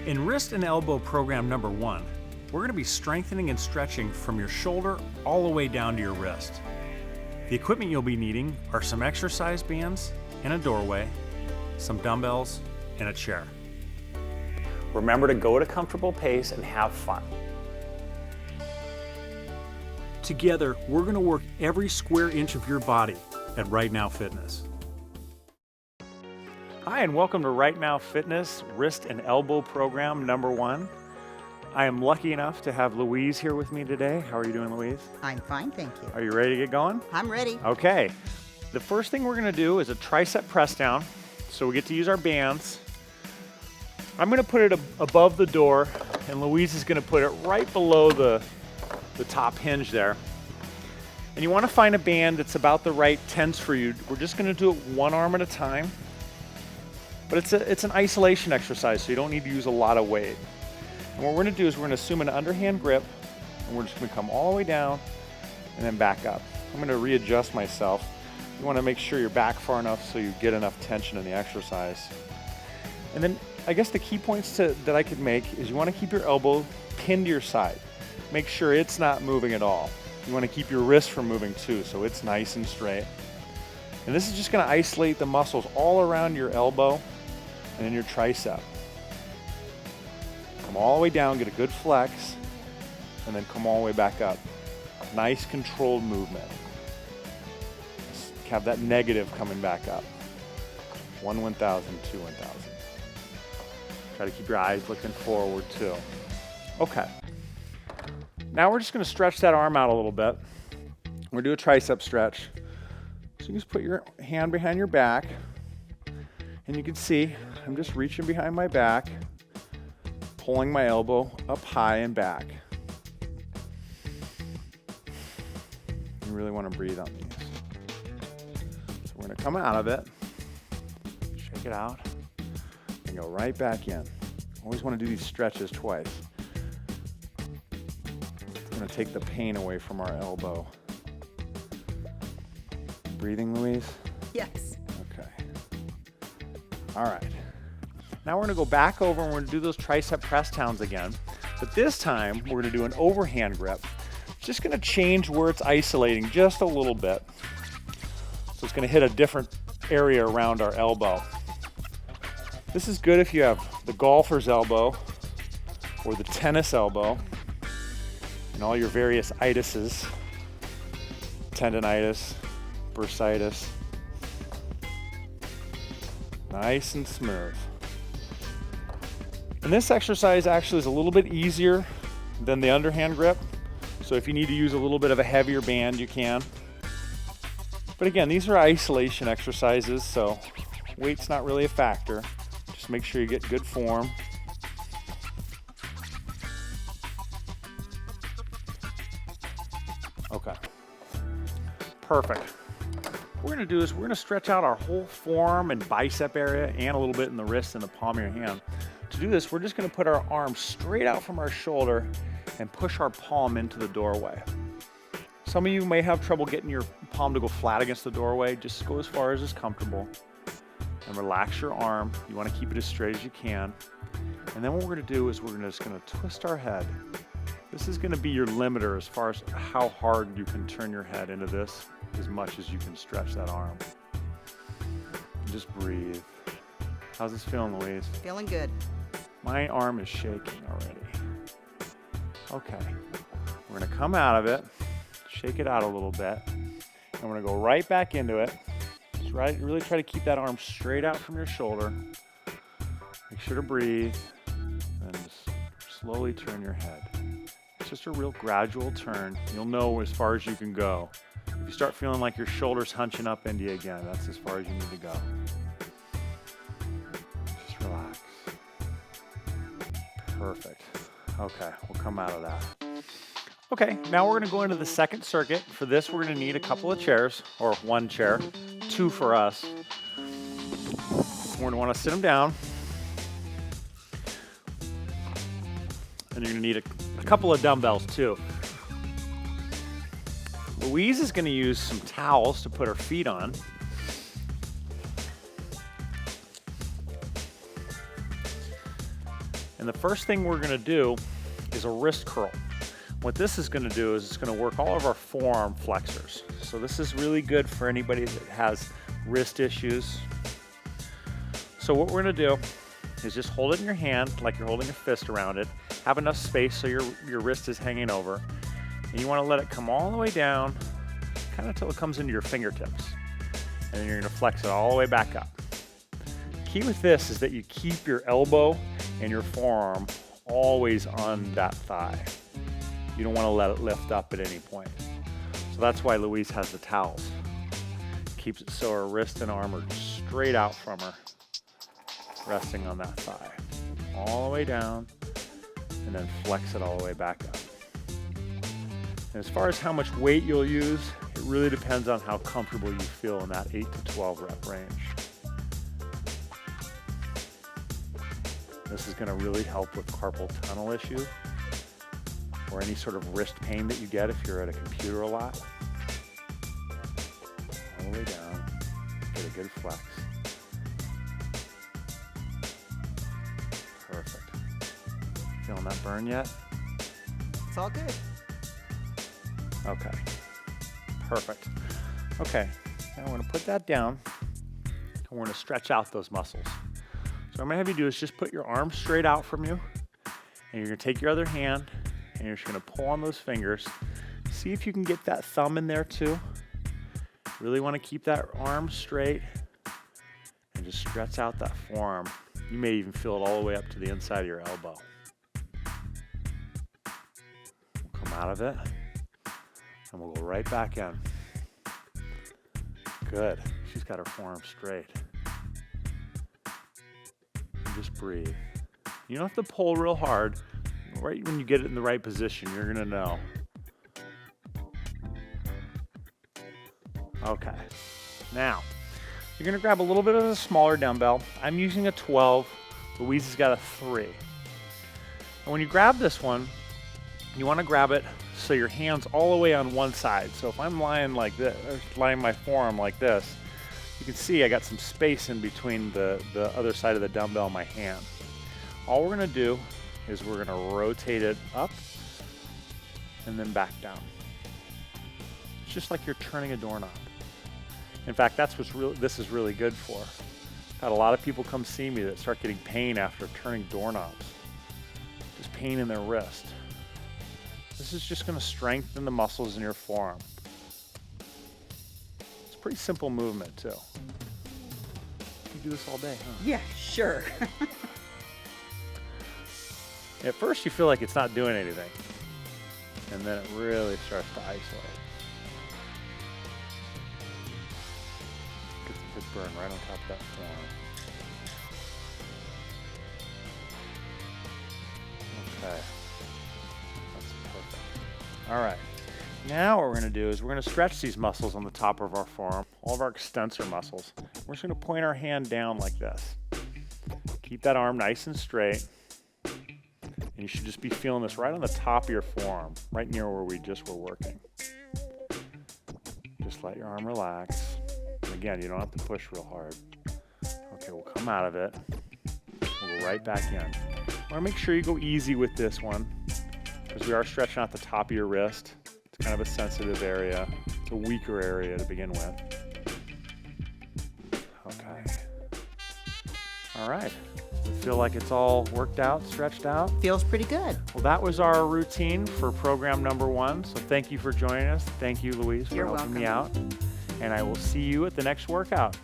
In wrist and elbow program number 1, we're going to be strengthening and stretching from your shoulder all the way down to your wrist. The equipment you'll be needing are some exercise bands and a doorway, some dumbbells, and a chair. Remember to go at a comfortable pace and have fun. Together, we're going to work every square inch of your body at Wright Now Fitness. Hi, and welcome to Wright Now Fitness Wrist and Elbow Program number 1. I am lucky enough to have Louise here with me today. How are you doing, Louise? I'm fine, thank you. Are you ready to get going? I'm ready. Okay. The first thing we're going to do is a tricep press down. So we get to use our bands. I'm going to put it above the door, and Louise is going to put it right below the top hinge there. And you want to find a band that's about the right tense for you. We're just going to do it one arm at a time. But it's an isolation exercise, so you don't need to use a lot of weight. And what we're going to do is we're going to assume an underhand grip, and we're just going to come all the way down and then back up. I'm going to readjust myself. You want to make sure you're back far enough so you get enough tension in the exercise. And then I guess the key points that I could make is you want to keep your elbow pinned to your side. Make sure it's not moving at all. You want to keep your wrist from moving too, so it's nice and straight. And this is just going to isolate the muscles all around your elbow and in your tricep. Come all the way down, get a good flex, and then come all the way back up. Nice controlled movement. Just have that negative coming back up. 1 1,000, 2 1,000. Try to keep your eyes looking forward too. Okay. Now we're just going to stretch that arm out a little bit. We're going to do a tricep stretch. So you just put your hand behind your back, and you can see I'm just reaching behind my back, pulling my elbow up high and back. You really want to breathe on these. So we're going to come out of it, shake it out, and go right back in. Always want to do these stretches twice. It's going to take the pain away from our elbow. Breathing, Louise? Yes. Okay. All right. Now we're going to go back over and we're going to do those tricep press downs again. But this time we're going to do an overhand grip. It's just going to change where it's isolating just a little bit. So it's going to hit a different area around our elbow. This is good if you have the golfer's elbow or the tennis elbow and all your various itises, tendonitis, bursitis. Nice and smooth. And this exercise actually is a little bit easier than the underhand grip. So if you need to use a little bit of a heavier band, you can. But again, these are isolation exercises, so weight's not really a factor. Just make sure you get good form. Okay. Perfect. What we're going to do is we're going to stretch out our whole forearm and bicep area and a little bit in the wrist and the palm of your hand. To do this, we're just going to put our arms straight out from our shoulder and push our palm into the doorway. Some of you may have trouble getting your palm to go flat against the doorway. Just go as far as is comfortable and relax your arm. You want to keep it as straight as you can. And then what we're going to do is we're just going to twist our head. This is going to be your limiter as far as how hard you can turn your head into this, as much as you can stretch that arm. And just breathe. How's this feeling, Louise? Feeling good. My arm is shaking already. Okay. We're going to come out of it, shake it out a little bit, and we're going to go right back into it. Just really try to keep that arm straight out from your shoulder. Make sure to breathe, and just slowly turn your head. It's just a real gradual turn. You'll know as far as you can go. If you start feeling like your shoulder's hunching up into you again, that's as far as you need to go. Just relax. Perfect. Okay, we'll come out of that. Okay, now we're going to go into the second circuit. For this, we're going to need a couple of chairs, or one chair, 2 for us. We're going to want to sit them down. And you're going to need a couple of dumbbells too. Louise is going to use some towels to put her feet on. And the first thing we're gonna do is a wrist curl. What this is gonna do is it's gonna work all of our forearm flexors. So this is really good for anybody that has wrist issues. So what we're gonna do is just hold it in your hand like you're holding a fist around it. Have enough space so your wrist is hanging over. And you wanna let it come all the way down, kind of till it comes into your fingertips. And then you're gonna flex it all the way back up. Key with this is that you keep your elbow and your forearm always on that thigh. You don't wanna let it lift up at any point. So that's why Louise has the towels. Keeps it so her wrist and arm are straight out from her, resting on that thigh. All the way down, and then flex it all the way back up. And as far as how much weight you'll use, it really depends on how comfortable you feel in that 8 to 12 rep range. This is going to really help with carpal tunnel issue or any sort of wrist pain that you get if you're at a computer a lot. All the way down, get a good flex. Perfect. Feeling that burn yet? It's all good. Okay, perfect. Okay, now we're gonna put that down and we're gonna stretch out those muscles. So what I'm gonna have you do is just put your arms straight out from you and you're gonna take your other hand and you're just gonna pull on those fingers. See if you can get that thumb in there too. Really wanna keep that arm straight and just stretch out that forearm. You may even feel it all the way up to the inside of your elbow. We'll come out of it. And we'll go right back in. Good. She's got her forearm straight. And just breathe. You don't have to pull real hard. Right when you get it in the right position, you're gonna know. Okay. Now, you're gonna grab a little bit of a smaller dumbbell. I'm using a 12. Louise has got a 3. And when you grab this one, you wanna grab it so your hand's all the way on one side. So if I'm lying like this, lying my forearm like this, you can see I got some space in between the other side of the dumbbell and my hand. All we're gonna do is we're gonna rotate it up and then back down. It's just like you're turning a doorknob. In fact, that's what this is really good for. I've had a lot of people come see me that start getting pain after turning doorknobs. Just pain in their wrist. This is just going to strengthen the muscles in your forearm. It's a pretty simple movement too. You do this all day, huh? Yeah, sure. At first you feel like it's not doing anything. And then it really starts to isolate. Gets a good burn right on top of that forearm. Okay. All right, now what we're gonna do is we're gonna stretch these muscles on the top of our forearm, all of our extensor muscles. We're just gonna point our hand down like this. Keep that arm nice and straight. And you should just be feeling this right on the top of your forearm, right near where we just were working. Just let your arm relax. And again, you don't have to push real hard. Okay, we'll come out of it. We'll go right back in. Wanna make sure you go easy with this one, because we are stretching out the top of your wrist. It's kind of a sensitive area. It's a weaker area to begin with. Okay. All right. Feel like it's all worked out, stretched out? Feels pretty good. Well, that was our routine for program number 1. So thank you for joining us. Thank you, Louise, for helping me out. And I will see you at the next workout.